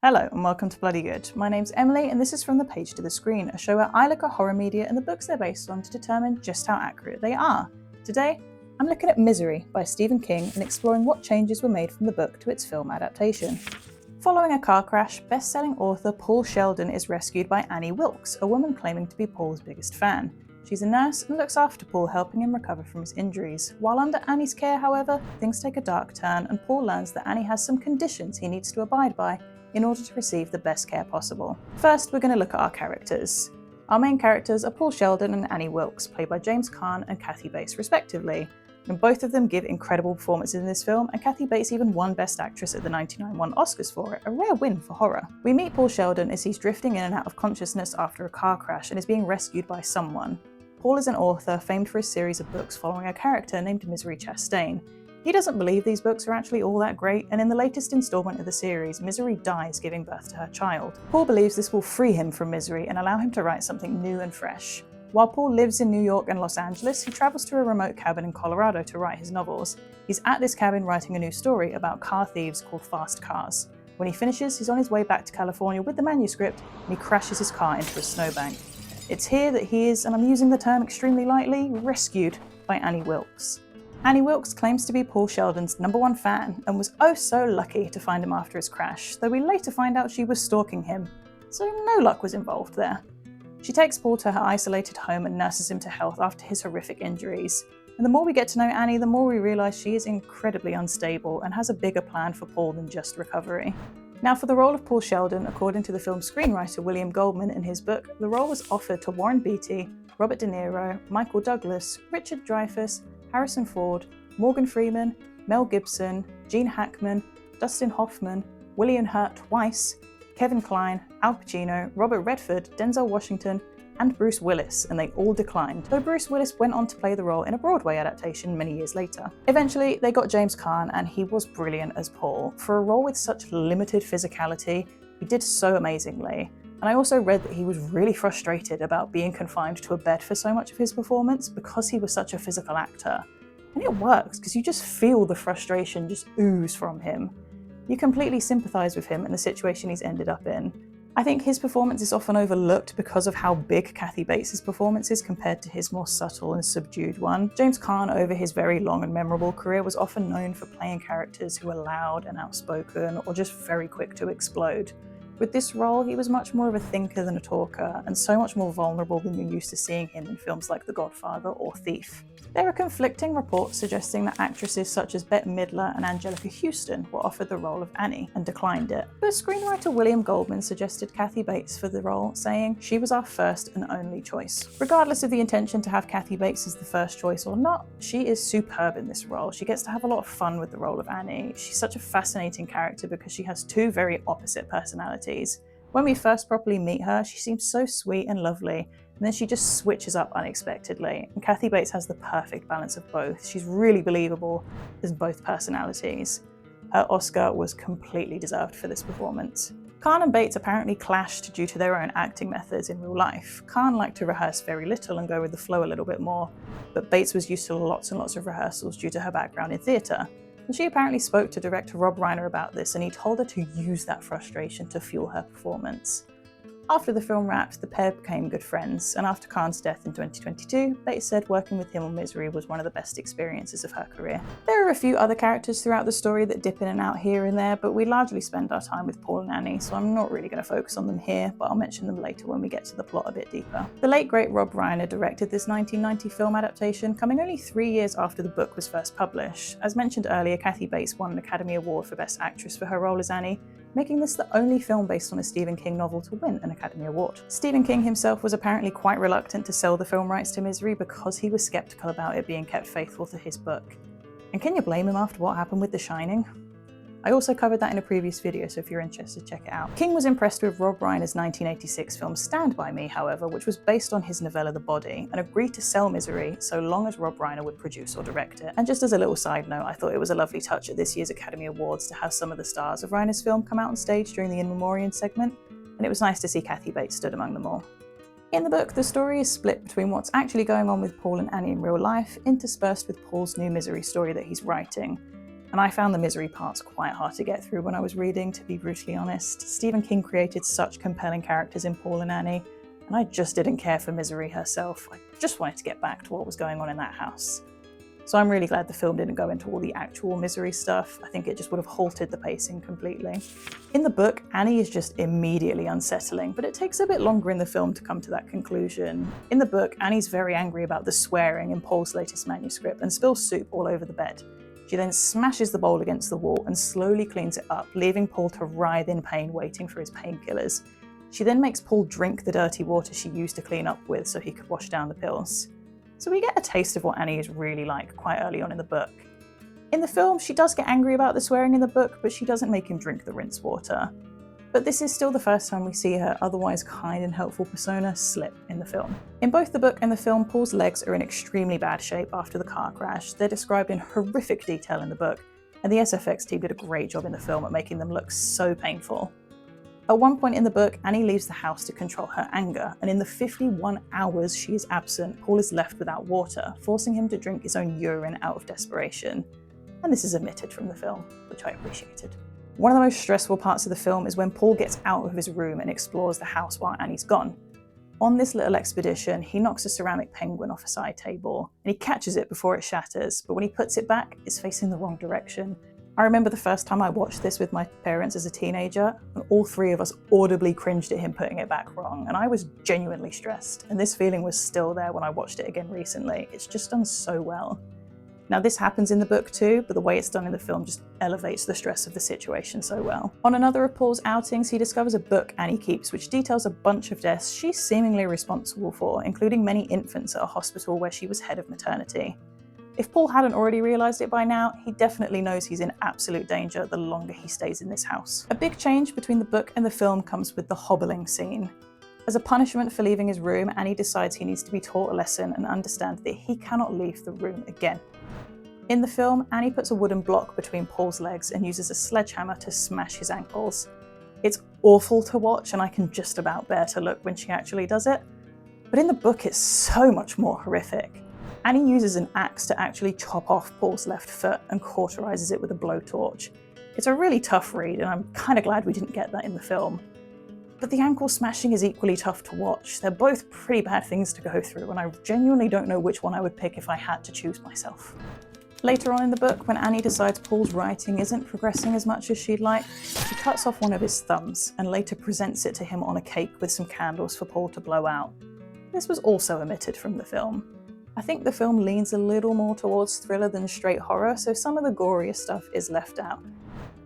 Hello and welcome to Bloody Good. My name's Emily and this is From the Page to the Screen, a show where I look at horror media and the books they're based on to determine just how accurate they are. Today, I'm looking at Misery by Stephen King and exploring what changes were made from the book to its film adaptation. Following a car crash, best-selling author Paul Sheldon is rescued by Annie Wilkes, a woman claiming to be Paul's biggest fan. She's a nurse and looks after Paul, helping him recover from his injuries. While under Annie's care, however, things take a dark turn and Paul learns that Annie has some conditions he needs to abide by in order to receive the best care possible. First, we're going to look at our characters. Our main characters are Paul Sheldon and Annie Wilkes, played by James Caan and Kathy Bates respectively. And both of them give incredible performances in this film, and Kathy Bates even won Best Actress at the 1991 Oscars for it, a rare win for horror. We meet Paul Sheldon as he's drifting in and out of consciousness after a car crash and is being rescued by someone. Paul is an author famed for his series of books following a character named Misery Chastain. He doesn't believe these books are actually all that great, and in the latest installment of the series, Misery dies giving birth to her child. Paul believes this will free him from misery and allow him to write something new and fresh. While Paul lives in New York and Los Angeles, he travels to a remote cabin in Colorado to write his novels. He's at this cabin writing a new story about car thieves called Fast Cars. When he finishes, he's on his way back to California with the manuscript, and he crashes his car into a snowbank. It's here that he is, and I'm using the term extremely lightly, rescued by Annie Wilkes. Annie Wilkes claims to be Paul Sheldon's #1 fan and was oh so lucky to find him after his crash, though we later find out she was stalking him, so no luck was involved there. She takes Paul to her isolated home and nurses him to health after his horrific injuries. And the more we get to know Annie, the more we realise she is incredibly unstable and has a bigger plan for Paul than just recovery. Now, for the role of Paul Sheldon, according to the film screenwriter William Goldman in his book, the role was offered to Warren Beatty, Robert De Niro, Michael Douglas, Richard Dreyfuss, Harrison Ford, Morgan Freeman, Mel Gibson, Gene Hackman, Dustin Hoffman, William Hurt twice, Kevin Kline, Al Pacino, Robert Redford, Denzel Washington, and Bruce Willis, and they all declined, though Bruce Willis went on to play the role in a Broadway adaptation many years later. Eventually, they got James Caan, and he was brilliant as Paul. For a role with such limited physicality, he did so amazingly. And I also read that he was really frustrated about being confined to a bed for so much of his performance because he was such a physical actor. And it works, because you just feel the frustration just ooze from him. You completely sympathise with him and the situation he's ended up in. I think his performance is often overlooked because of how big Kathy Bates' performance is compared to his more subtle and subdued one. James Caan, over his very long and memorable career, was often known for playing characters who were loud and outspoken or just very quick to explode. With this role, he was much more of a thinker than a talker, and so much more vulnerable than you're used to seeing him in films like The Godfather or Thief. There are conflicting reports suggesting that actresses such as Bette Midler and Angelica Houston were offered the role of Annie and declined it. But screenwriter William Goldman suggested Kathy Bates for the role, saying she was our first and only choice. Regardless of the intention to have Kathy Bates as the first choice or not, she is superb in this role. She gets to have a lot of fun with the role of Annie. She's such a fascinating character because she has two very opposite personalities. When we first properly meet her, she seems so sweet and lovely, and then she just switches up unexpectedly. And Kathy Bates has the perfect balance of both. She's really believable as both personalities. Her Oscar was completely deserved for this performance. Caan and Bates apparently clashed due to their own acting methods in real life. Caan liked to rehearse very little and go with the flow a little bit more, but Bates was used to lots and lots of rehearsals due to her background in theatre. And she apparently spoke to director Rob Reiner about this, and he told her to use that frustration to fuel her performance. After the film wrapped, the pair became good friends, and after Caan's death in 2022, Bates said working with him on Misery was one of the best experiences of her career. There are a few other characters throughout the story that dip in and out here and there, but we largely spend our time with Paul and Annie, so I'm not really going to focus on them here, but I'll mention them later when we get to the plot a bit deeper. The late great Rob Reiner directed this 1990 film adaptation, coming only 3 years after the book was first published. As mentioned earlier, Kathy Bates won an Academy Award for Best Actress for her role as Annie, making this the only film based on a Stephen King novel to win an Academy Award. Stephen King himself was apparently quite reluctant to sell the film rights to Misery because he was skeptical about it being kept faithful to his book. And can you blame him after what happened with The Shining? I also covered that in a previous video, so if you're interested, check it out. King was impressed with Rob Reiner's 1986 film Stand By Me, however, which was based on his novella The Body, and agreed to sell Misery so long as Rob Reiner would produce or direct it. And just as a little side note, I thought it was a lovely touch at this year's Academy Awards to have some of the stars of Reiner's film come out on stage during the In Memoriam segment, and it was nice to see Kathy Bates stood among them all. In the book, the story is split between what's actually going on with Paul and Annie in real life, interspersed with Paul's new Misery story that he's writing. and I found the misery parts quite hard to get through when I was reading, to be brutally honest. Stephen King created such compelling characters in Paul and Annie, and I just didn't care for Misery herself. I just wanted to get back to what was going on in that house. So I'm really glad the film didn't go into all the actual Misery stuff. I think it just would have halted the pacing completely. In the book, Annie is just immediately unsettling, but it takes a bit longer in the film to come to that conclusion. In the book, Annie's very angry about the swearing in Paul's latest manuscript and spills soup all over the bed. She then smashes the bowl against the wall and slowly cleans it up, leaving Paul to writhe in pain waiting for his painkillers. She then makes Paul drink the dirty water she used to clean up with so he could wash down the pills. So we get a taste of what Annie is really like quite early on in the book. In the film, she does get angry about the swearing in the book, but she doesn't make him drink the rinse water. But this is still the first time we see her otherwise kind and helpful persona slip in the film. In both the book and the film, Paul's legs are in extremely bad shape after the car crash. They're described in horrific detail in the book, and the SFX team did a great job in the film at making them look so painful. At one point in the book, Annie leaves the house to control her anger, and in the 51 hours she is absent, Paul is left without water, forcing him to drink his own urine out of desperation. And this is omitted from the film, which I appreciated. One of the most stressful parts of the film is when Paul gets out of his room and explores the house while Annie's gone. On this little expedition, he knocks a ceramic penguin off a side table, and he catches it before it shatters, but when he puts it back, it's facing the wrong direction. I remember the first time I watched this with my parents as a teenager, and all three of us audibly cringed at him putting it back wrong, and I was genuinely stressed, and this feeling was still there when I watched it again recently. It's just done so well. Now this happens in the book too, but the way it's done in the film just elevates the stress of the situation so well. On another of Paul's outings, he discovers a book Annie keeps which details a bunch of deaths she's seemingly responsible for, including many infants at a hospital where she was head of maternity. If Paul hadn't already realised it by now, he definitely knows he's in absolute danger the longer he stays in this house. A big change between the book and the film comes with the hobbling scene. As a punishment for leaving his room, Annie decides he needs to be taught a lesson and understand that he cannot leave the room again. In the film, Annie puts a wooden block between Paul's legs and uses a sledgehammer to smash his ankles. It's awful to watch, and I can just about bear to look when she actually does it. But in the book, it's so much more horrific. Annie uses an axe to actually chop off Paul's left foot and cauterizes it with a blowtorch. It's a really tough read, and I'm kind of glad we didn't get that in the film. But the ankle smashing is equally tough to watch. They're both pretty bad things to go through, and I genuinely don't know which one I would pick if I had to choose myself. Later on in the book, when Annie decides Paul's writing isn't progressing as much as she'd like, she cuts off one of his thumbs and later presents it to him on a cake with some candles for Paul to blow out. This was also omitted from the film. I think the film leans a little more towards thriller than straight horror, so some of the gorier stuff is left out.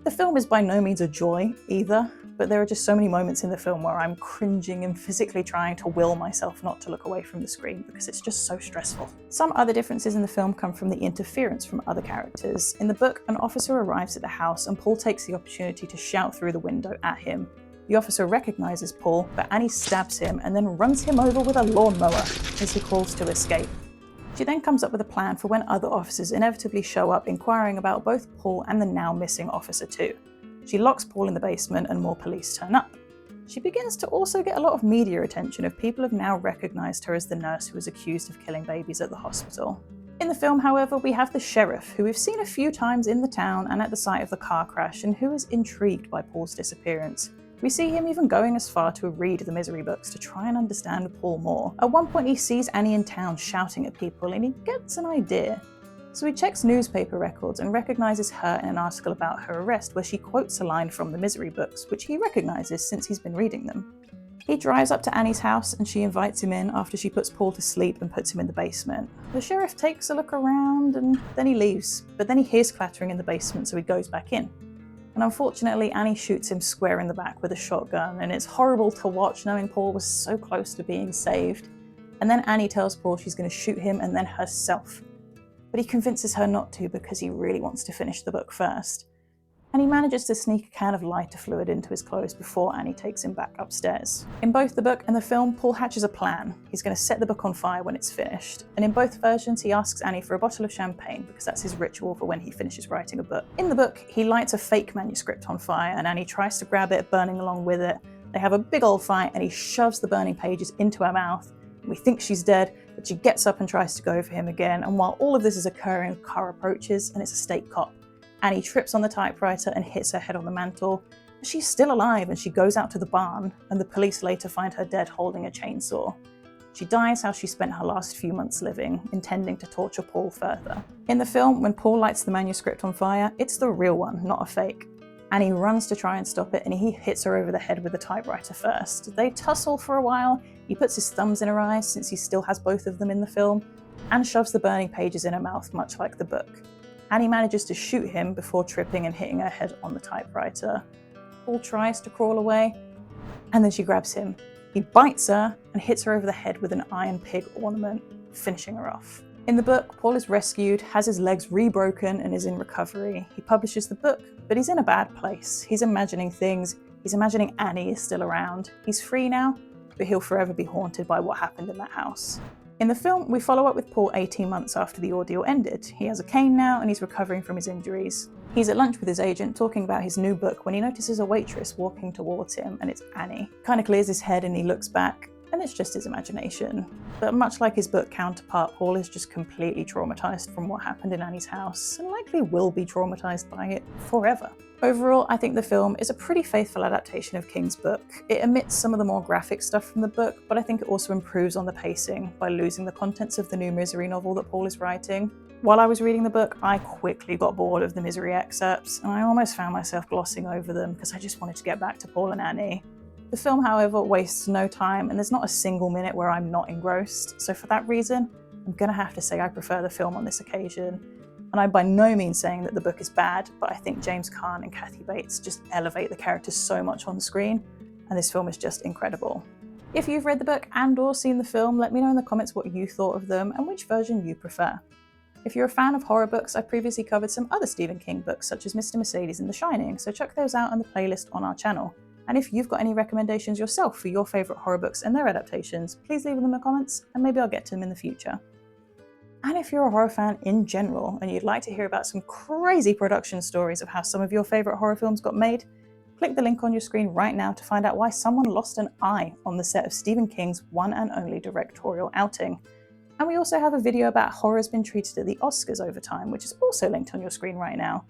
The film is by no means a joy either, but there are just so many moments in the film where I'm cringing and physically trying to will myself not to look away from the screen because it's just so stressful. Some other differences in the film come from the interference from other characters. In the book, an officer arrives at the house and Paul takes the opportunity to shout through the window at him. The officer recognises Paul, but Annie stabs him and then runs him over with a lawnmower as he crawls to escape. She then comes up with a plan for when other officers inevitably show up inquiring about both Paul and the now missing Officer 2. She locks Paul in the basement and more police turn up. She begins to also get a lot of media attention if people have now recognised her as the nurse who was accused of killing babies at the hospital. In the film, however, we have the sheriff, who we've seen a few times in the town and at the site of the car crash, and who is intrigued by Paul's disappearance. We see him even going as far to read the Misery books to try and understand Paul more. At one point he sees Annie in town shouting at people and he gets an idea. So he checks newspaper records and recognises her in an article about her arrest where she quotes a line from the Misery books, which he recognises since he's been reading them. He drives up to Annie's house and she invites him in after she puts Paul to sleep and puts him in the basement. The sheriff takes a look around and then he leaves, but then he hears clattering in the basement so he goes back in. And unfortunately, Annie shoots him square in the back with a shotgun, and it's horrible to watch knowing Paul was so close to being saved. And then Annie tells Paul she's going to shoot him and then herself. But he convinces her not to because he really wants to finish the book first. And he manages to sneak a can of lighter fluid into his clothes before Annie takes him back upstairs. In both the book and the film, Paul hatches a plan. He's going to set the book on fire when it's finished. And in both versions, he asks Annie for a bottle of champagne because that's his ritual for when he finishes writing a book. In the book, he lights a fake manuscript on fire and Annie tries to grab it, burning along with it. They have a big old fight and he shoves the burning pages into her mouth. We think she's dead, but she gets up and tries to go for him again. And while all of this is occurring, a car approaches and it's a state cop. Annie trips on the typewriter and hits her head on the mantel. She's still alive and she goes out to the barn, and the police later find her dead holding a chainsaw. She dies how she spent her last few months living, intending to torture Paul further. In the film, when Paul lights the manuscript on fire, it's the real one, not a fake. Annie runs to try and stop it, and he hits her over the head with the typewriter first. They tussle for a while, he puts his thumbs in her eyes since he still has both of them in the film, and shoves the burning pages in her mouth, much like the book. Annie manages to shoot him before tripping and hitting her head on the typewriter. Paul tries to crawl away, and then she grabs him. He bites her and hits her over the head with an iron pig ornament, finishing her off. In the book, Paul is rescued, has his legs re-broken, and is in recovery. He publishes the book, but he's in a bad place. He's imagining things. He's imagining Annie is still around. He's free now, but he'll forever be haunted by what happened in that house. In the film, we follow up with Paul 18 months after the ordeal ended. He has a cane now and he's recovering from his injuries. He's at lunch with his agent talking about his new book when he notices a waitress walking towards him, and it's Annie. Kind of clears his head and he looks back, and it's just his imagination. But much like his book counterpart, Paul is just completely traumatized from what happened in Annie's house, and likely will be traumatized by it forever. Overall, I think the film is a pretty faithful adaptation of King's book. It omits some of the more graphic stuff from the book, but I think it also improves on the pacing by losing the contents of the new Misery novel that Paul is writing. While I was reading the book, I quickly got bored of the Misery excerpts, and I almost found myself glossing over them because I just wanted to get back to Paul and Annie. The film, however, wastes no time, and there's not a single minute where I'm not engrossed, so for that reason, I'm gonna have to say I prefer the film on this occasion. And I'm by no means saying that the book is bad, but I think James Caan and Kathy Bates just elevate the characters so much on the screen, and this film is just incredible. If you've read the book and or seen the film, let me know in the comments what you thought of them and which version you prefer. If you're a fan of horror books, I've previously covered some other Stephen King books such as Mr. Mercedes and The Shining, so check those out on the playlist on our channel. And if you've got any recommendations yourself for your favourite horror books and their adaptations, please leave them in the comments and maybe I'll get to them in the future. And if you're a horror fan in general and you'd like to hear about some crazy production stories of how some of your favourite horror films got made, click the link on your screen right now to find out why someone lost an eye on the set of Stephen King's one and only directorial outing. And we also have a video about how horror has been treated at the Oscars over time, which is also linked on your screen right now.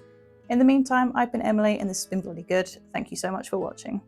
In the meantime, I've been Emily and this has been bloody good. Thank you so much for watching.